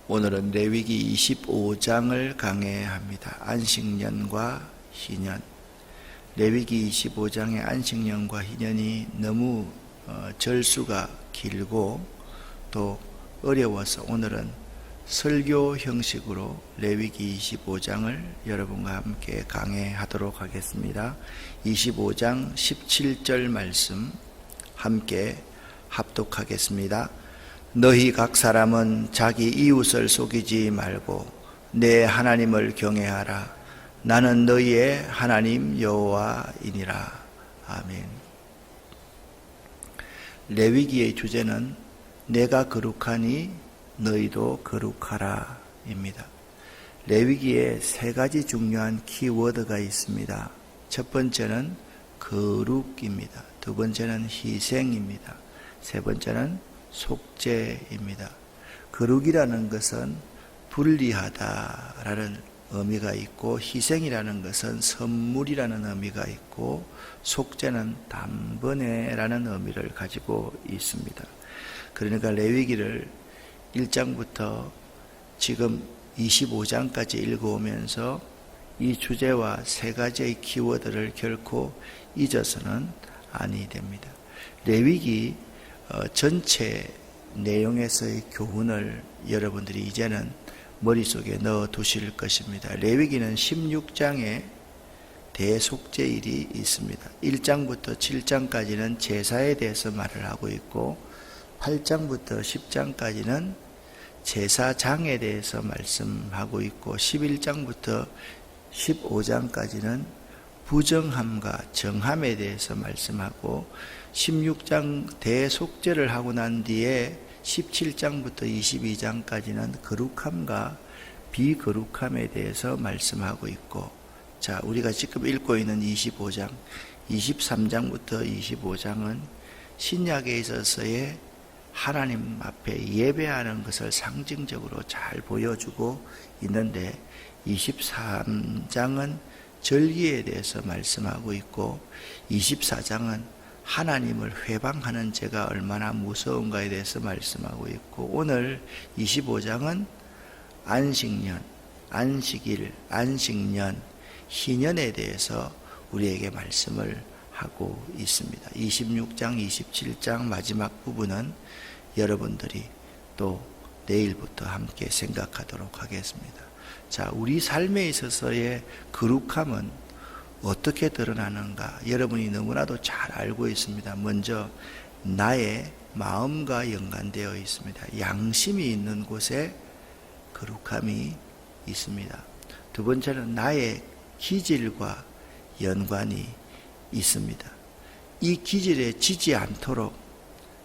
오늘은 레위기 25장을 강해합니다. 안식년과 희년. 레위기 25장의 안식년과 희년이 너무 절수가 길고 또 어려워서 오늘은 설교 형식으로 레위기 25장을 여러분과 함께 강해하도록 하겠습니다. 25장 17절 말씀 함께 합독하겠습니다. 너희 각 사람은 자기 이웃을 속이지 말고 내 하나님을 경외하라. 나는 너희의 하나님 여호와이니라. 아멘. 레위기의 주제는 내가 거룩하니 너희도 거룩하라 입니다. 레위기에 세 가지 중요한 키워드가 있습니다. 첫 번째는 거룩입니다. 두 번째는 희생입니다. 세 번째는 속죄입니다. 거룩이라는 것은 분리하다라는 의미가 있고, 희생이라는 것은 선물이라는 의미가 있고, 속죄는 단번에라는 의미를 가지고 있습니다. 그러니까 레위기를 1장부터 지금 25장까지 읽어오면서 이 주제와 세 가지의 키워드를 결코 잊어서는 아니 됩니다. 레위기 전체 내용에서의 교훈을 여러분들이 이제는 머릿속에 넣어 두실 것입니다. 레위기는 16장에 대속죄일이 있습니다. 1장부터 7장까지는 제사에 대해서 말을 하고 있고, 8장부터 10장까지는 제사장에 대해서 말씀하고 있고, 11장부터 15장까지는 부정함과 정함에 대해서 말씀하고, 16장 대속죄를 하고 난 뒤에 17장부터 22장까지는 거룩함과 비거룩함에 대해서 말씀하고 있고, 자, 우리가 지금 읽고 있는 25장, 23장부터 25장은 신약에 있어서의 하나님 앞에 예배하는 것을 상징적으로 잘 보여주고 있는데, 23장은 절기에 대해서 말씀하고 있고, 24장은 하나님을 회방하는 죄가 얼마나 무서운가에 대해서 말씀하고 있고, 오늘 25장은 안식년, 안식일, 안식년, 희년에 대해서 우리에게 말씀을 하고 있습니다. 26장, 27장 마지막 부분은 여러분들이 또 내일부터 함께 생각하도록 하겠습니다. 자, 우리 삶에 있어서의 거룩함은 어떻게 드러나는가? 여러분이 너무나도 잘 알고 있습니다. 먼저 나의 마음과 연관되어 있습니다. 양심이 있는 곳에 거룩함이 있습니다. 두 번째는 나의 기질과 연관이 있습니다. 이 기질에 지지 않도록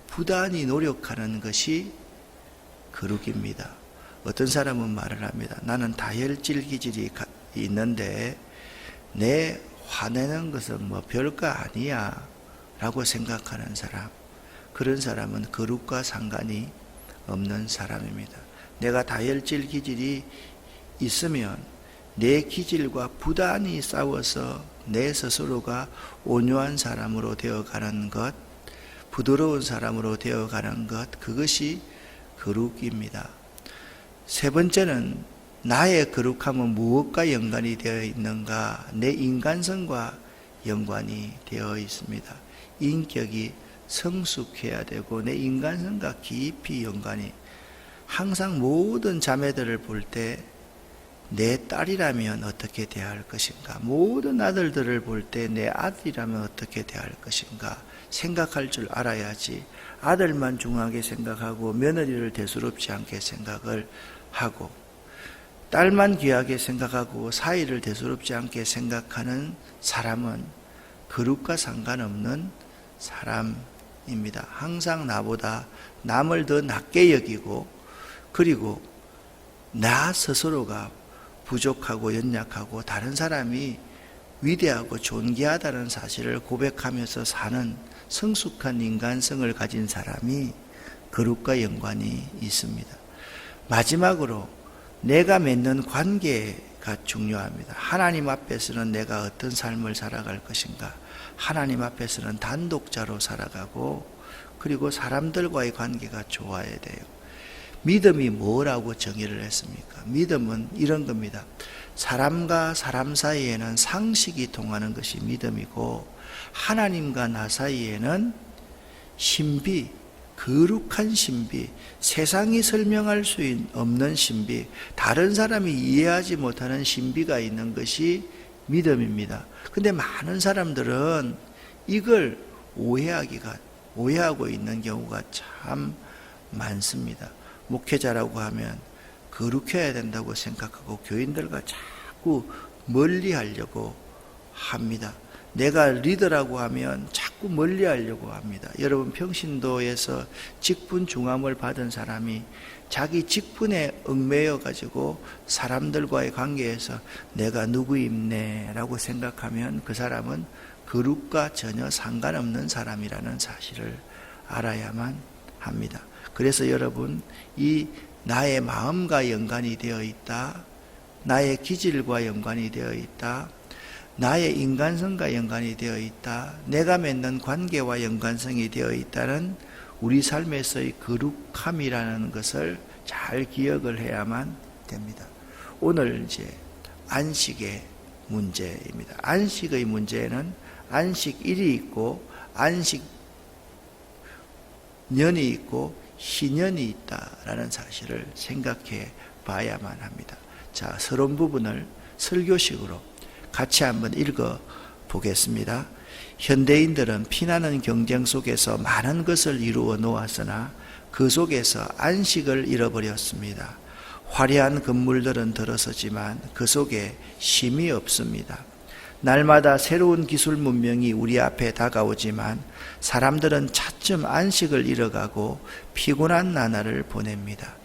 부단히 노력하는 것이 거룩입니다. 어떤 사람은 말을 합니다. 나는 다혈질 기질이 있는데 내 화내는 것은 뭐 별거 아니야 라고 생각하는 사람, 그런 사람은 거룩과 상관이 없는 사람입니다. 내가 다혈질 기질이 있으면 내 기질과 부단히 싸워서 내 스스로가 온유한 사람으로 되어가는 것, 부드러운 사람으로 되어가는 것, 그것이 거룩입니다. 세 번째는 나의 거룩함은 무엇과 연관이 되어 있는가? 내 인간성과 연관이 되어 있습니다. 인격이 성숙해야 되고 내 인간성과 깊이 연관이, 항상 모든 자매들을 볼 때 내 딸이라면 어떻게 대할 것인가? 모든 아들들을 볼 때 내 아들이라면 어떻게 대할 것인가? 생각할 줄 알아야지. 아들만 중하게 생각하고 며느리를 대수롭지 않게 생각을 하고, 딸만 귀하게 생각하고 사이를 대수롭지 않게 생각하는 사람은 거룩과 상관없는 사람입니다. 항상 나보다 남을 더 낮게 여기고, 그리고 나 스스로가 부족하고 연약하고 다른 사람이 위대하고 존귀하다는 사실을 고백하면서 사는 성숙한 인간성을 가진 사람이 거룩과 연관이 있습니다. 마지막으로 내가 맺는 관계가 중요합니다. 하나님 앞에서는 내가 어떤 삶을 살아갈 것인가? 하나님 앞에서는 단독자로 살아가고, 그리고 사람들과의 관계가 좋아야 돼요. 믿음이 뭐라고 정의를 했습니까? 믿음은 이런 겁니다. 사람과 사람 사이에는 상식이 통하는 것이 믿음이고, 하나님과 나 사이에는 신비, 거룩한 신비, 세상이 설명할 수 없는 신비, 다른 사람이 이해하지 못하는 신비가 있는 것이 믿음입니다. 근데 많은 사람들은 이걸 오해하고 있는 경우가 참 많습니다. 목회자라고 하면 거룩해야 된다고 생각하고 교인들과 자꾸 멀리 하려고 합니다. 내가 리더라고 하면 자꾸 멀리 하려고 합니다. 여러분, 평신도에서 직분 중함을 받은 사람이 자기 직분에 얽매여 가지고 사람들과의 관계에서 내가 누구입네 라고 생각하면 그 사람은 거룩과 전혀 상관없는 사람이라는 사실을 알아야만 합니다. 그래서 여러분, 이 나의 마음과 연관이 되어 있다, 나의 기질과 연관이 되어 있다, 나의 인간성과 연관이 되어 있다, 내가 맺는 관계와 연관성이 되어 있다는 우리 삶에서의 거룩함이라는 것을 잘 기억을 해야만 됩니다. 오늘 이제 안식의 문제입니다. 안식의 문제는 안식일이 있고 안식년이 있고 희년이 있다라는 사실을 생각해 봐야만 합니다. 자, 서론 부분을 설교식으로 같이 한번 읽어 보겠습니다. 현대인들은 피나는 경쟁 속에서 많은 것을 이루어 놓았으나 그 속에서 안식을 잃어버렸습니다. 화려한 건물들은 들어서지만 그 속에 쉼이 없습니다. 날마다 새로운 기술 문명이 우리 앞에 다가오지만 사람들은 차츰 안식을 잃어가고 피곤한 나날을 보냅니다.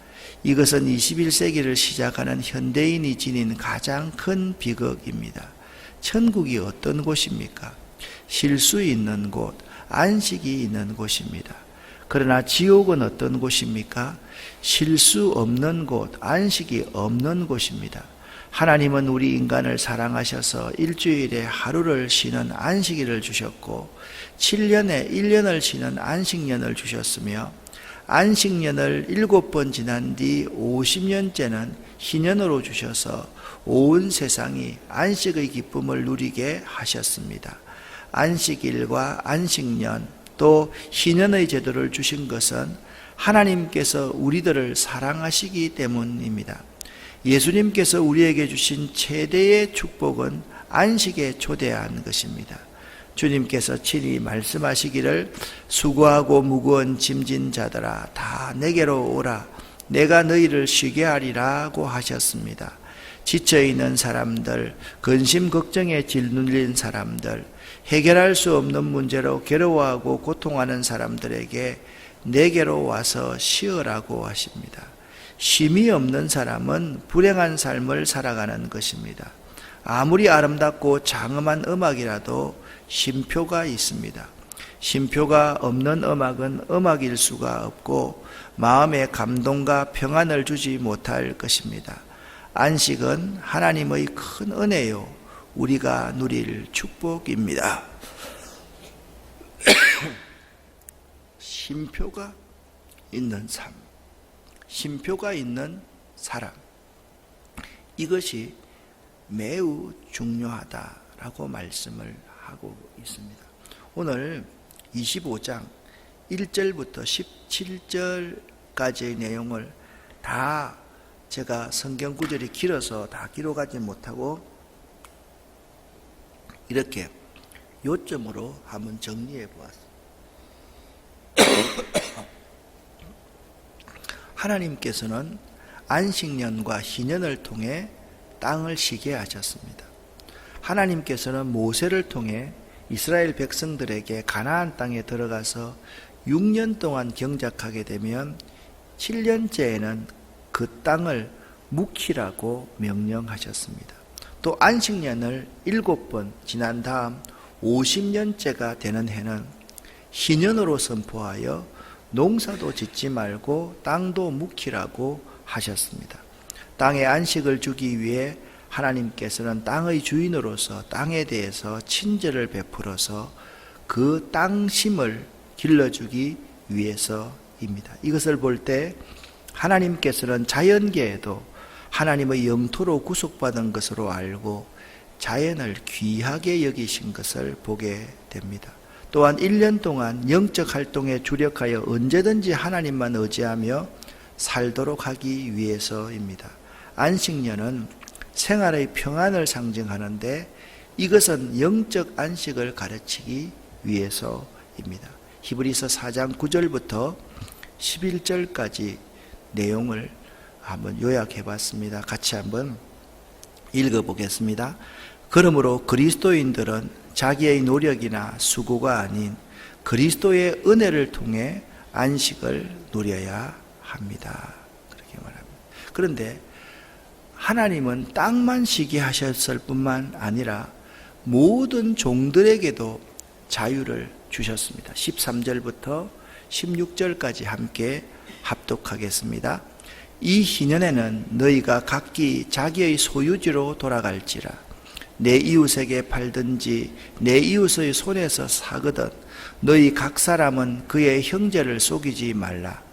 이것은 21세기를 시작하는 현대인이 지닌 가장 큰 비극입니다. 천국이 어떤 곳입니까? 쉴 수 있는 곳, 안식이 있는 곳입니다. 그러나 지옥은 어떤 곳입니까? 쉴 수 없는 곳, 안식이 없는 곳입니다. 하나님은 우리 인간을 사랑하셔서 일주일에 하루를 쉬는 안식일을 주셨고 7년에 1년을 쉬는 안식년을 주셨으며 안식년을 7번 지난 뒤 50년째는 희년으로 주셔서 온 세상이 안식의 기쁨을 누리게 하셨습니다. 안식일과 안식년 또 희년의 제도를 주신 것은 하나님께서 우리들을 사랑하시기 때문입니다. 예수님께서 우리에게 주신 최대의 축복은 안식에 초대한 것입니다. 주님께서 친히 말씀하시기를 수고하고 무거운 짐진 자들아 다 내게로 오라 내가 너희를 쉬게 하리라고 하셨습니다. 지쳐있는 사람들, 근심 걱정에 짓눌린 사람들, 해결할 수 없는 문제로 괴로워하고 고통하는 사람들에게 내게로 와서 쉬어라고 하십니다. 쉼이 없는 사람은 불행한 삶을 살아가는 것입니다. 아무리 아름답고 장엄한 음악이라도 쉼표가 있습니다. 쉼표가 없는 음악은 음악일 수가 없고 마음에 감동과 평안을 주지 못할 것입니다. 안식은 하나님의 큰 은혜요 우리가 누릴 축복입니다. 쉼표가 있는 삶, 쉼표가 있는 사람, 이것이 매우 중요하다라고 말씀을 하고 있습니다. 오늘 25장 1절부터 17절까지의 내용을 다 제가 성경 구절이 길어서 다 기록하지 못하고 이렇게 요점으로 한번 정리해 보았습니다. 하나님께서는 안식년과 희년을 통해 땅을 쉬게 하셨습니다. 하나님께서는 모세를 통해 이스라엘 백성들에게 가나안 땅에 들어가서 6년 동안 경작하게 되면 7년째에는 그 땅을 묵히라고 명령하셨습니다. 또 안식년을 7번 지난 다음 50년째가 되는 해는 희년으로 선포하여 농사도 짓지 말고 땅도 묵히라고 하셨습니다. 땅에 안식을 주기 위해 하나님께서는 땅의 주인으로서 땅에 대해서 친절을 베풀어서 그 땅심을 길러주기 위해서입니다. 이것을 볼 때 하나님께서는 자연계에도 하나님의 영토로 구속받은 것으로 알고 자연을 귀하게 여기신 것을 보게 됩니다. 또한 1년 동안 영적 활동에 주력하여 언제든지 하나님만 의지하며 살도록 하기 위해서입니다. 안식년은 생활의 평안을 상징하는데 이것은 영적 안식을 가르치기 위해서입니다. 히브리서 4장 9절부터 11절까지 내용을 한번 요약해 봤습니다. 같이 한번 읽어 보겠습니다. 그러므로 그리스도인들은 자기의 노력이나 수고가 아닌 그리스도의 은혜를 통해 안식을 누려야 합니다. 그렇게 말합니다. 그런데 하나님은 땅만 쉬게 하셨을 뿐만 아니라 모든 종들에게도 자유를 주셨습니다. 13절부터 16절까지 함께 합독하겠습니다. 이 희년에는 너희가 각기 자기의 소유지로 돌아갈지라. 내 이웃에게 팔든지 내 이웃의 손에서 사거든 너희 각 사람은 그의 형제를 속이지 말라.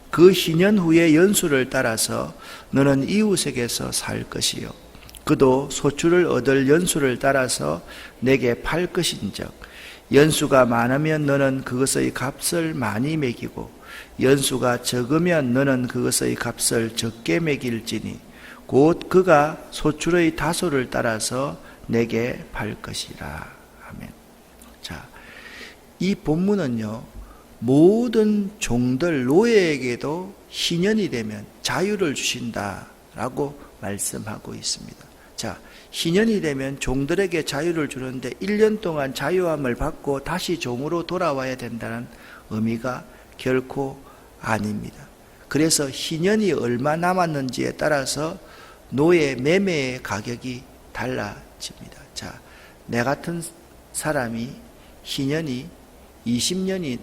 그 희년 후의 연수를 따라서 너는 이웃에게서 살 것이요 그도 소출을 얻을 연수를 따라서 내게 팔 것인즉 연수가 많으면 너는 그것의 값을 많이 매기고 연수가 적으면 너는 그것의 값을 적게 매길지니 곧 그가 소출의 다소를 따라서 내게 팔 것이라. 아멘. 자, 이 본문은요, 모든 종들 노예에게도 희년이 되면 자유를 주신다라고 말씀하고 있습니다. 자, 희년이 되면 종들에게 자유를 주는데 1년 동안 자유함을 받고 다시 종으로 돌아와야 된다는 의미가 결코 아닙니다. 그래서 희년이 얼마 남았는지에 따라서 노예 매매의 가격이 달라집니다. 자, 내 같은 사람이 희년이 20년이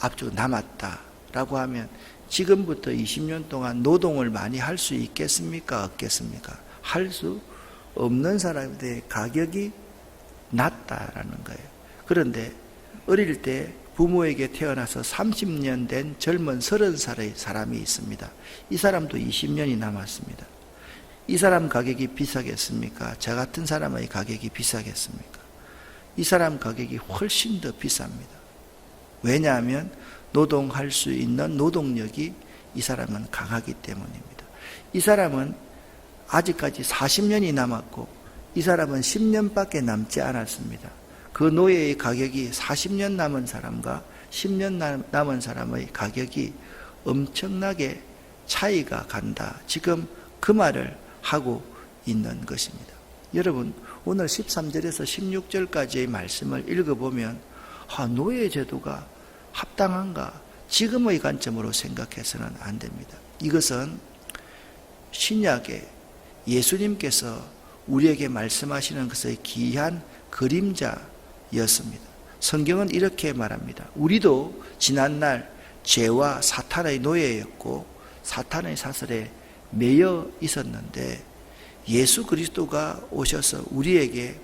앞쪽 남았다라고 하면 지금부터 20년 동안 노동을 많이 할 수 있겠습니까? 없겠습니까? 할 수 없는 사람들의 가격이 낮다라는 거예요. 그런데 어릴 때 부모에게 태어나서 30년 된 젊은 30살의 사람이 있습니다. 이 사람도 20년이 남았습니다. 이 사람 가격이 비싸겠습니까? 저 같은 사람의 가격이 비싸겠습니까? 이 사람 가격이 훨씬 더 비쌉니다. 왜냐하면 노동할 수 있는 노동력이 이 사람은 강하기 때문입니다. 이 사람은 아직까지 40년이 남았고 이 사람은 10년밖에 남지 않았습니다. 그 노예의 가격이 40년 남은 사람과 10년 남은 사람의 가격이 엄청나게 차이가 간다. 지금 그 말을 하고 있는 것입니다. 여러분, 오늘 13절에서 16절까지의 말씀을 읽어보면 노예 제도가 합당한가? 지금의 관점으로 생각해서는 안 됩니다. 이것은 신약에 예수님께서 우리에게 말씀하시는 것의 귀한 그림자였습니다. 성경은 이렇게 말합니다. 우리도 지난날 죄와 사탄의 노예였고 사탄의 사슬에 매여 있었는데 예수 그리스도가 오셔서 우리에게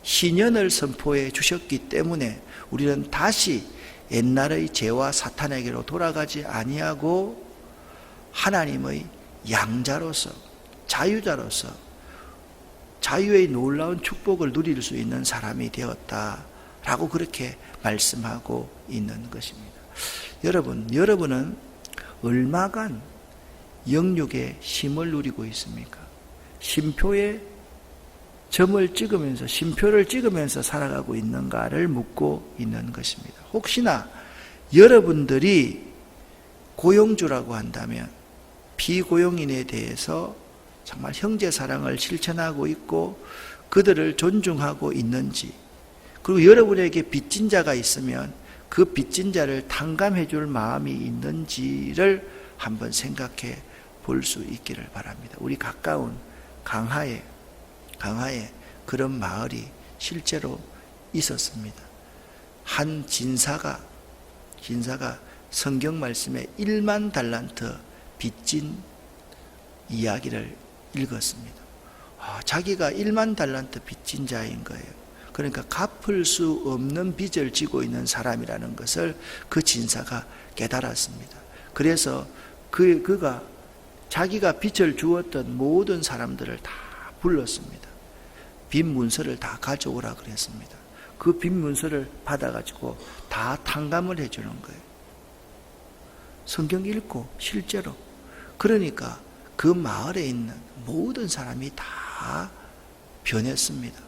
희년을 선포해 주셨기 때문에 우리는 다시 옛날의 죄와 사탄에게로 돌아가지 아니하고 하나님의 양자로서 자유자로서 자유의 놀라운 축복을 누릴 수 있는 사람이 되었다라고 그렇게 말씀하고 있는 것입니다. 여러분은 얼마간 영육의 힘을 누리고 있습니까? 쉼표에 점을 찍으면서 쉼표를 찍으면서 살아가고 있는가를 묻고 있는 것입니다. 혹시나 여러분들이 고용주라고 한다면 비고용인에 대해서 정말 형제 사랑을 실천하고 있고 그들을 존중하고 있는지, 그리고 여러분에게 빚진 자가 있으면 그 빚진 자를 탕감해 줄 마음이 있는지를 한번 생각해 볼 수 있기를 바랍니다. 우리 가까운 강하에 그런 마을이 실제로 있었습니다. 한 진사가 성경 말씀에 1만 달란트 빚진 이야기를 읽었습니다. 자기가 1만 달란트 빚진 자인 거예요. 그러니까 갚을 수 없는 빚을 지고 있는 사람이라는 것을 그 진사가 깨달았습니다. 그래서 그가 자기가 빚을 주었던 모든 사람들을 다 불렀습니다. 빚 문서를 다 가져오라 그랬습니다. 그 빚 문서를 받아가지고 다 탕감을 해주는 거예요. 성경 읽고 실제로. 그러니까 그 마을에 있는 모든 사람이 다 변했습니다.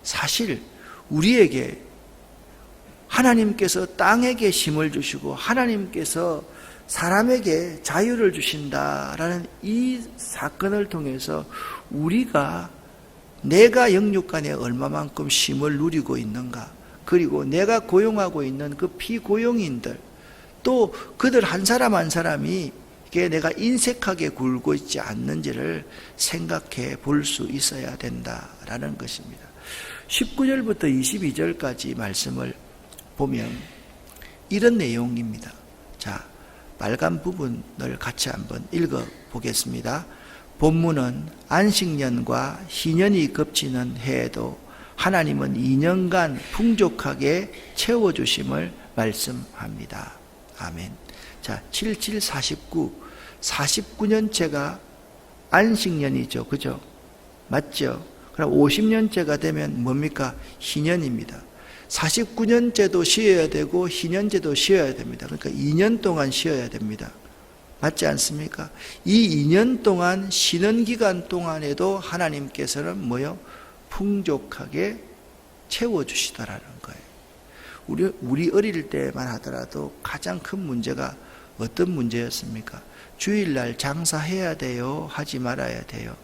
사실 우리에게 하나님께서 땅에게 힘을 주시고 하나님께서 사람에게 자유를 주신다라는 이 사건을 통해서 우리가 내가 영육간에 얼마만큼 쉼을 누리고 있는가, 그리고 내가 고용하고 있는 그 피고용인들, 또 그들 한 사람 한 사람이 내가 인색하게 굴고 있지 않는지를 생각해 볼 수 있어야 된다라는 것입니다. 19절부터 22절까지 말씀을 보면 이런 내용입니다. 자, 빨간 부분을 같이 한번 읽어 보겠습니다. 본문은 안식년과 희년이 겹치는 해에도 하나님은 2년간 풍족하게 채워주심을 말씀합니다. 아멘. 자, 77, 49, 49년째가 안식년이죠. 그죠? 맞죠? 그럼 50년째가 되면 뭡니까? 희년입니다. 49년째도 쉬어야 되고 희년째도 쉬어야 됩니다. 그러니까 2년 동안 쉬어야 됩니다. 맞지 않습니까? 이 2년 동안 쉬는 기간 동안에도 하나님께서는 뭐요? 풍족하게 채워주시더라는 거예요. 우리 어릴 때만 하더라도 가장 큰 문제가 어떤 문제였습니까? 주일날 장사해야 돼요? 하지 말아야 돼요?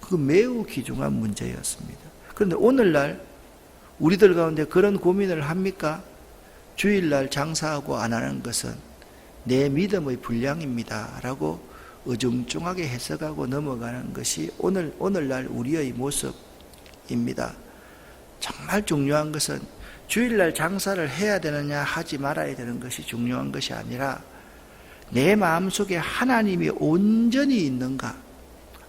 그거 매우 귀중한 문제였습니다. 그런데 오늘날 우리들 가운데 그런 고민을 합니까? 주일날 장사하고 안 하는 것은 내 믿음의 분량입니다 라고 어중중하게 해석하고 넘어가는 것이 오늘날 우리의 모습입니다. 정말 중요한 것은 주일날 장사를 해야 되느냐 하지 말아야 되는 것이 중요한 것이 아니라 내 마음속에 하나님이 온전히 있는가,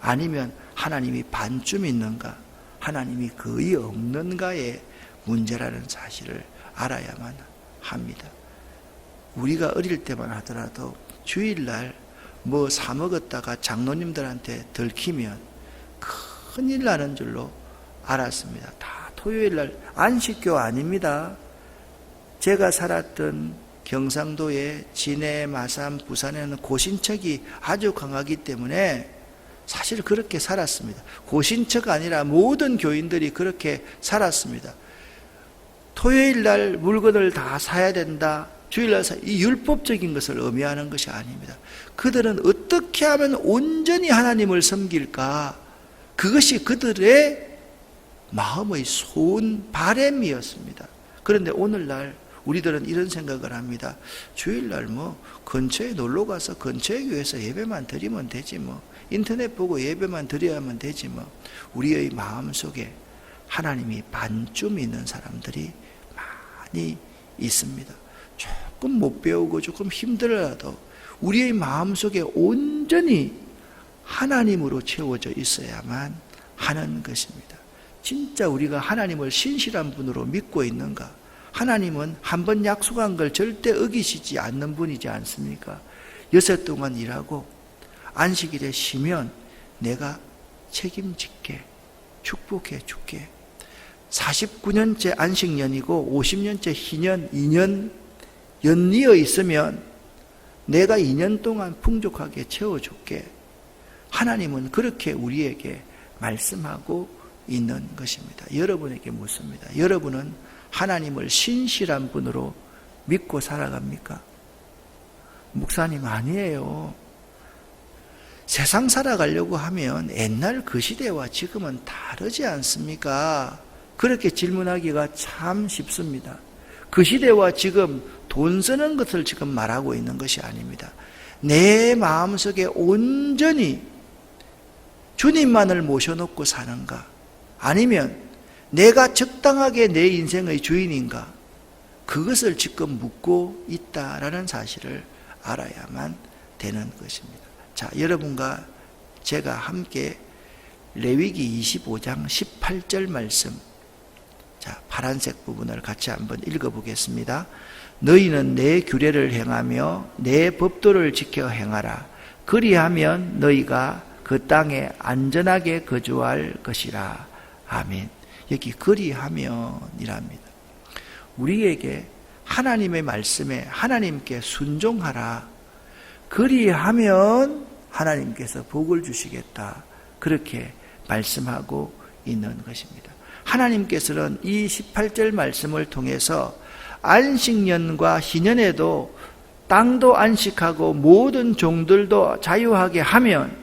아니면 하나님이 반쯤 있는가, 하나님이 거의 없는가의 문제라는 사실을 알아야만 합니다. 우리가 어릴 때만 하더라도 주일날 뭐 사 먹었다가 장로님들한테 들키면 큰일 나는 줄로 알았습니다. 다 토요일날 안식교 아닙니다. 제가 살았던 경상도의 진해, 마산, 부산에는 고신척이 아주 강하기 때문에 사실 그렇게 살았습니다. 고신척 아니라 모든 교인들이 그렇게 살았습니다. 토요일날 물건을 다 사야 된다, 주일날 이 율법적인 것을 의미하는 것이 아닙니다. 그들은 어떻게 하면 온전히 하나님을 섬길까, 그것이 그들의 마음의 소원 바람이었습니다. 그런데 오늘날 우리들은 이런 생각을 합니다. 주일날 뭐 근처에 놀러 가서 근처의 교회에서 예배만 드리면 되지, 뭐 인터넷 보고 예배만 드려야만 되지, 뭐. 우리의 마음속에 하나님이 반쯤 있는 사람들이 많이 있습니다. 조금 못 배우고 조금 힘들어도 우리의 마음속에 온전히 하나님으로 채워져 있어야만 하는 것입니다. 진짜 우리가 하나님을 신실한 분으로 믿고 있는가? 하나님은 한번 약속한 걸 절대 어기시지 않는 분이지 않습니까? 6일 동안 일하고 안식일에 쉬면 내가 책임질게, 축복해 줄게. 49년째 안식년이고 50년째 희년, 2년 연이어 있으면 내가 2년 동안 풍족하게 채워줄게. 하나님은 그렇게 우리에게 말씀하고 있는 것입니다. 여러분에게 묻습니다. 여러분은 하나님을 신실한 분으로 믿고 살아갑니까? 목사님, 아니에요. 세상 살아가려고 하면 옛날 그 시대와 지금은 다르지 않습니까? 그렇게 질문하기가 참 쉽습니다. 그 시대와 지금 돈 쓰는 것을 지금 말하고 있는 것이 아닙니다. 내 마음속에 온전히 주님만을 모셔놓고 사는가, 아니면 내가 적당하게 내 인생의 주인인가, 그것을 지금 묻고 있다라는 사실을 알아야만 되는 것입니다. 자, 여러분과 제가 함께 레위기 25장 18절 말씀, 자, 파란색 부분을 같이 한번 읽어보겠습니다. 너희는 내 규례를 행하며 내 법도를 지켜 행하라. 그리하면 너희가 그 땅에 안전하게 거주할 것이라. 아멘. 여기 그리하면이랍니다. 우리에게 하나님의 말씀에 하나님께 순종하라. 그리하면 하나님께서 복을 주시겠다. 그렇게 말씀하고 있는 것입니다. 하나님께서는 이 18절 말씀을 통해서 안식년과 희년에도 땅도 안식하고 모든 종들도 자유하게 하면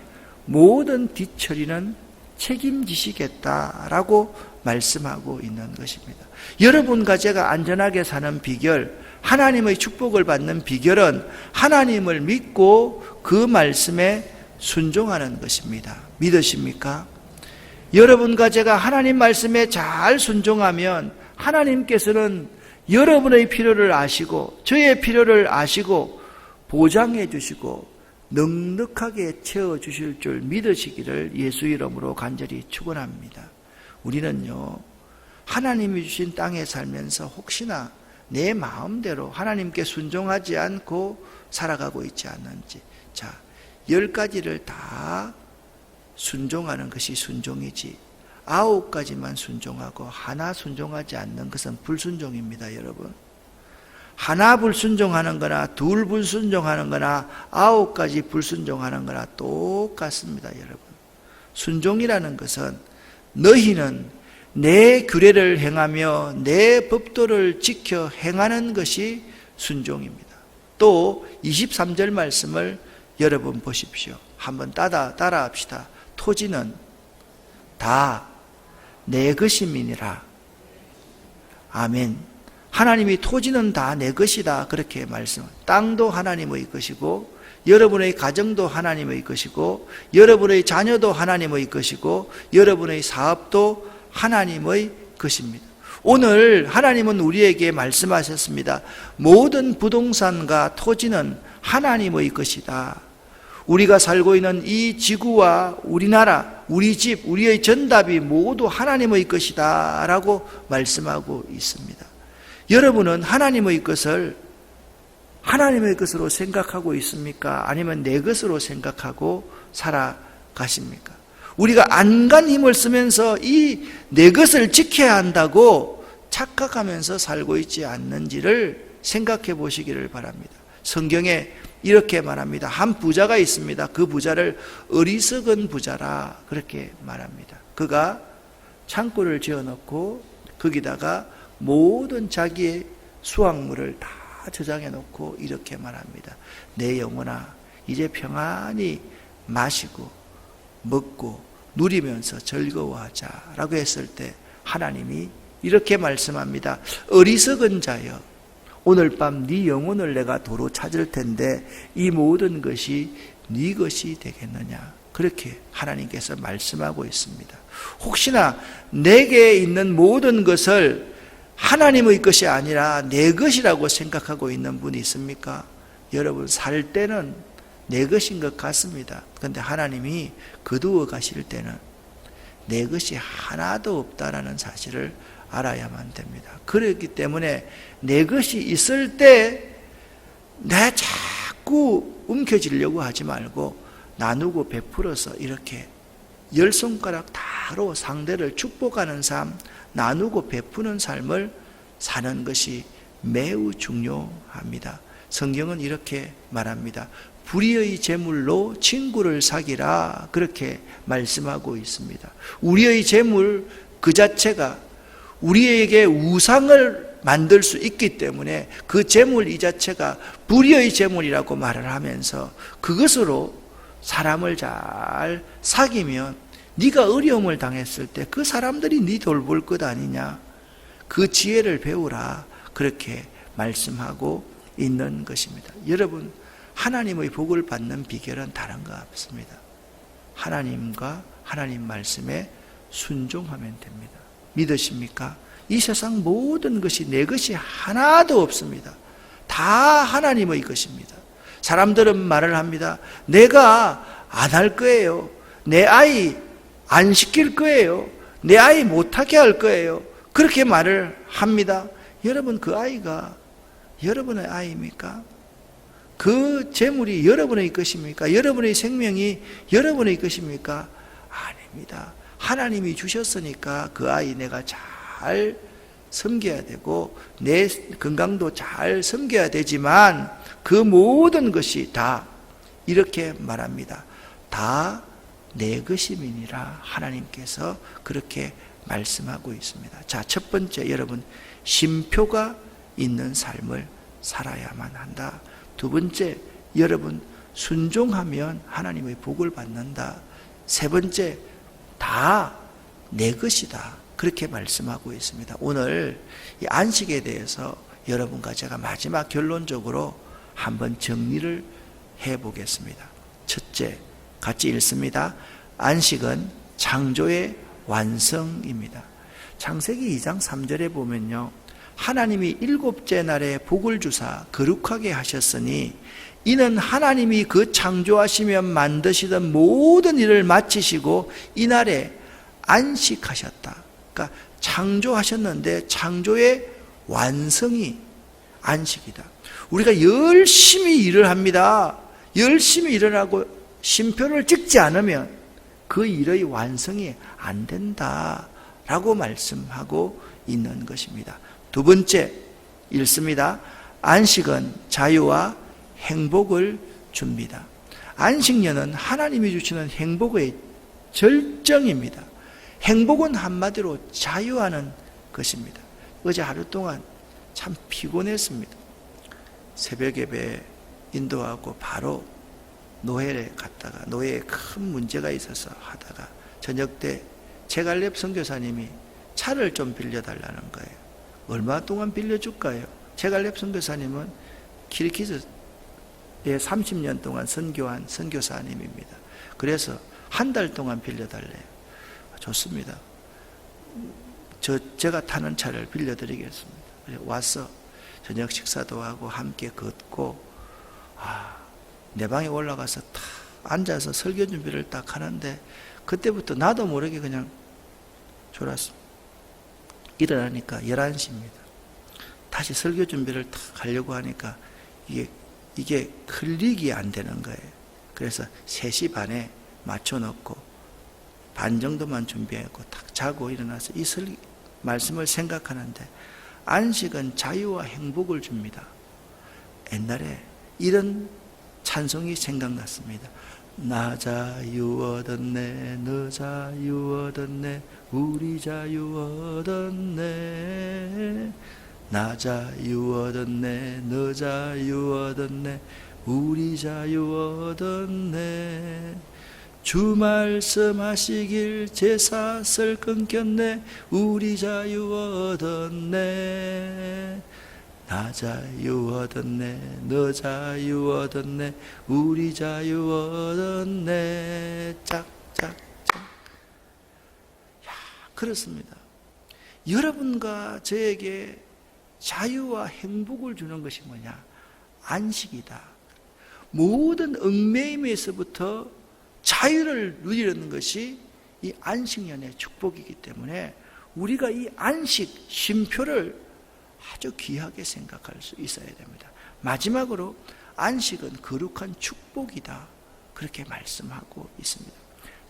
모든 뒤처리는 책임지시겠다라고 말씀하고 있는 것입니다. 여러분과 제가 안전하게 사는 비결, 하나님의 축복을 받는 비결은 하나님을 믿고 그 말씀에 순종하는 것입니다. 믿으십니까? 여러분과 제가 하나님 말씀에 잘 순종하면 하나님께서는 여러분의 필요를 아시고 저의 필요를 아시고 보장해 주시고 넉넉하게 채워주실 줄 믿으시기를 예수 이름으로 간절히 축원합니다. 우리는요, 하나님이 주신 땅에 살면서 혹시나 내 마음대로 하나님께 순종하지 않고 살아가고 있지 않는지, 자, 10가지를 다 순종하는 것이 순종이지 9가지만 순종하고 하나 순종하지 않는 것은 불순종입니다. 여러분, 하나 불순종하는 거나 둘 불순종하는 거나 9가지 불순종하는 거나 똑같습니다. 여러분, 순종이라는 것은 너희는 내 규례를 행하며 내 법도를 지켜 행하는 것이 순종입니다. 또 23절 말씀을 여러분 보십시오. 한번 따라합시다. 토지는 다 내 것임이니라. 아멘. 하나님이 토지는 다 내 것이다 그렇게 말씀합니다. 땅도 하나님의 것이고 여러분의 가정도 하나님의 것이고 여러분의 자녀도 하나님의 것이고 여러분의 사업도 하나님의 것입니다. 오늘 하나님은 우리에게 말씀하셨습니다. 모든 부동산과 토지는 하나님의 것이다. 우리가 살고 있는 이 지구와 우리나라, 우리 집, 우리의 전답이 모두 하나님의 것이다 라고 말씀하고 있습니다. 여러분은 하나님의 것을 하나님의 것으로 생각하고 있습니까? 아니면 내 것으로 생각하고 살아가십니까? 우리가 안간 힘을 쓰면서 이 내 것을 지켜야 한다고 착각하면서 살고 있지 않는지를 생각해 보시기를 바랍니다. 성경에 이렇게 말합니다. 한 부자가 있습니다. 그 부자를 어리석은 부자라 그렇게 말합니다. 그가 창고를 지어놓고 거기다가 모든 자기의 수확물을 다 저장해 놓고 이렇게 말합니다. 내 영혼아, 이제 평안히 마시고 먹고 누리면서 즐거워하자 라고 했을 때 하나님이 이렇게 말씀합니다. 어리석은 자여, 오늘 밤 네 영혼을 내가 도로 찾을 텐데 이 모든 것이 네 것이 되겠느냐, 그렇게 하나님께서 말씀하고 있습니다. 혹시나 내게 있는 모든 것을 하나님의 것이 아니라 내 것이라고 생각하고 있는 분이 있습니까? 여러분, 살 때는 내 것인 것 같습니다. 그런데 하나님이 거두어 가실 때는 내 것이 하나도 없다라는 사실을 알아야만 됩니다. 그렇기 때문에 내 것이 있을 때 내 자꾸 움켜쥐려고 하지 말고 나누고 베풀어서 이렇게 10손가락 다로 상대를 축복하는 삶, 나누고 베푸는 삶을 사는 것이 매우 중요합니다. 성경은 이렇게 말합니다. 불의의 재물로 친구를 사귀라 그렇게 말씀하고 있습니다. 우리의 재물 그 자체가 우리에게 우상을 만들 수 있기 때문에 그 재물 이 자체가 불의의 재물이라고 말을 하면서 그것으로 사람을 잘 사귀면 네가 어려움을 당했을 때 그 사람들이 네 돌볼 것 아니냐, 그 지혜를 배우라 그렇게 말씀하고 있는 것입니다. 여러분, 하나님의 복을 받는 비결은 다른 거 없습니다. 하나님과 하나님 말씀에 순종하면 됩니다. 믿으십니까? 이 세상 모든 것이 내 것이 하나도 없습니다. 다 하나님의 것입니다. 사람들은 말을 합니다. 내가 안 할 거예요. 내 아이 안 시킬 거예요. 내 아이 못하게 할 거예요. 그렇게 말을 합니다. 여러분, 그 아이가 여러분의 아이입니까? 그 재물이 여러분의 것입니까? 여러분의 생명이 여러분의 것입니까? 아닙니다. 하나님이 주셨으니까 그 아이 내가 잘 섬겨야 되고 내 건강도 잘 섬겨야 되지만 그 모든 것이 다 이렇게 말합니다. 다 내 것임이니라 하나님께서 그렇게 말씀하고 있습니다. 자, 첫 번째 여러분 쉼표가 있는 삶을 살아야만 한다. 두 번째 여러분 순종하면 하나님의 복을 받는다. 세 번째 다 내 것이다. 그렇게 말씀하고 있습니다. 오늘 이 안식에 대해서 여러분과 제가 마지막 결론적으로 한번 정리를 해보겠습니다. 첫째, 같이 읽습니다. 안식은 창조의 완성입니다. 창세기 2장 3절에 보면요, 하나님이 일곱째 날에 복을 주사 거룩하게 하셨으니 이는 하나님이 그 창조하시며 만드시던 모든 일을 마치시고 이날에 안식하셨다. 그러니까 창조하셨는데 창조의 완성이 안식이다. 우리가 열심히 일을 합니다. 열심히 일을 하고 쉼표를 찍지 않으면 그 일의 완성이 안 된다라고 말씀하고 있는 것입니다. 두 번째 읽습니다. 안식은 자유와 행복을 줍니다. 안식년은 하나님이 주시는 행복의 절정입니다. 행복은 한마디로 자유하는 것입니다. 어제 하루 동안 참 피곤했습니다. 새벽 예배 인도하고 바로 노회에 갔다가 노회에 큰 문제가 있어서 하다가 저녁 때 최갈렙 선교사님이 차를 좀 빌려달라는 거예요. 얼마 동안 빌려줄까요? 최갈렙 선교사님은 키르기즈에 30년 동안 선교한 선교사님입니다. 그래서 한 달 동안 빌려달래요. 좋습니다. 제가 타는 차를 빌려드리겠습니다. 와서 저녁 식사도 하고 함께 걷고 내 방에 올라가서 딱 앉아서 설교 준비를 딱 하는데 그때부터 나도 모르게 그냥 졸았습니다. 일어나니까 11시입니다. 다시 설교 준비를 딱 하려고 하니까 이게 클릭이 안 되는 거예요. 그래서 3시 반에 맞춰놓고 반 정도만 준비하고 딱 자고 일어나서 이 말씀을 생각하는데 안식은 자유와 행복을 줍니다. 옛날에 이런 찬송이 생각났습니다. 나 자유 얻었네, 너 자유 얻었네, 우리 자유 얻었네. 나 자유 얻었네, 너 자유 얻었네, 우리 자유 얻었네. 주 말씀하시길 제사슬 끊겼네, 우리 자유 얻었네. 나 자유 얻었네, 너 자유 얻었네, 우리 자유 얻었네. 짝짝짝. 그렇습니다. 여러분과 저에게 자유와 행복을 주는 것이 뭐냐? 안식이다. 모든 얽매임에서부터 자유를 누리는 것이 이 안식년의 축복이기 때문에 우리가 이 안식, 쉼표를 아주 귀하게 생각할 수 있어야 됩니다. 마지막으로 안식은 거룩한 축복이다. 그렇게 말씀하고 있습니다.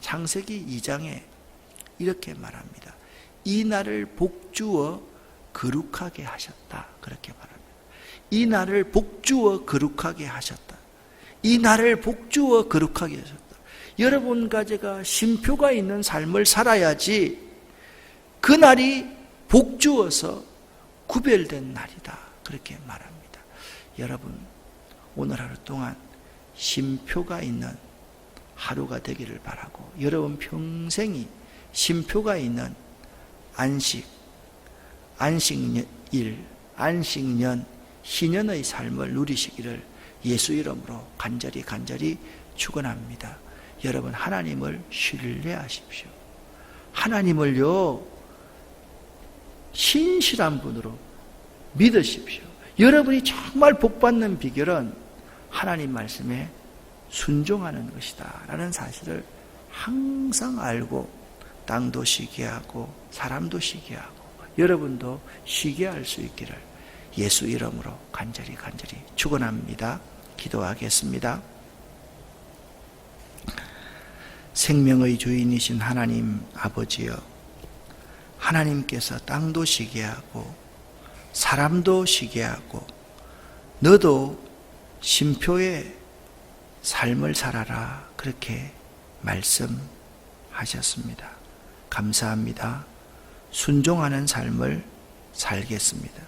창세기 2장에 이렇게 말합니다. 이 날을 복주어 거룩하게 하셨다. 그렇게 말합니다. 이 날을 복주어 거룩하게 하셨다. 이 날을 복주어 거룩하게 하셨다. 여러분과 제가 쉼표가 있는 삶을 살아야지 그 날이 복주어서 구별된 날이다. 그렇게 말합니다. 여러분, 오늘 하루 동안 쉼표가 있는 하루가 되기를 바라고 여러분 평생이 쉼표가 있는 안식일, 안식년, 희년의 삶을 누리시기를 예수 이름으로 간절히 축원합니다. 여러분, 하나님을 신뢰하십시오. 하나님을요, 신실한 분으로 믿으십시오. 여러분이 정말 복받는 비결은 하나님 말씀에 순종하는 것이다 라는 사실을 항상 알고 땅도 쉬게 하고 사람도 쉬게 하고 여러분도 쉬게 할 수 있기를 예수 이름으로 간절히 축원합니다. 기도하겠습니다. 생명의 주인이신 하나님 아버지여, 하나님께서 땅도 쉬게 하고 사람도 쉬게 하고 너도 쉼표의 삶을 살아라, 그렇게 말씀하셨습니다. 감사합니다. 순종하는 삶을 살겠습니다.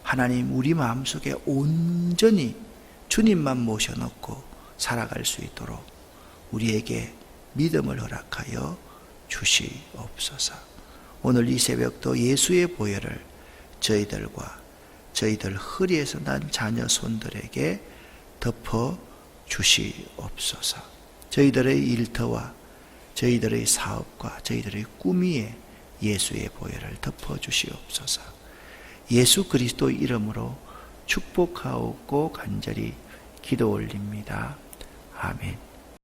하나님, 우리 마음속에 온전히 주님만 모셔놓고 살아갈 수 있도록 우리에게 믿음을 허락하여 주시옵소서. 오늘 이 새벽도 예수의 보혈을 저희들과 저희들 허리에서 난 자녀 손들에게 덮어 주시옵소서. 저희들의 일터와 저희들의 사업과 저희들의 꿈 위에 예수의 보혈을 덮어 주시옵소서. 예수 그리스도 이름으로 축복하옵고 간절히 기도 올립니다. 아멘.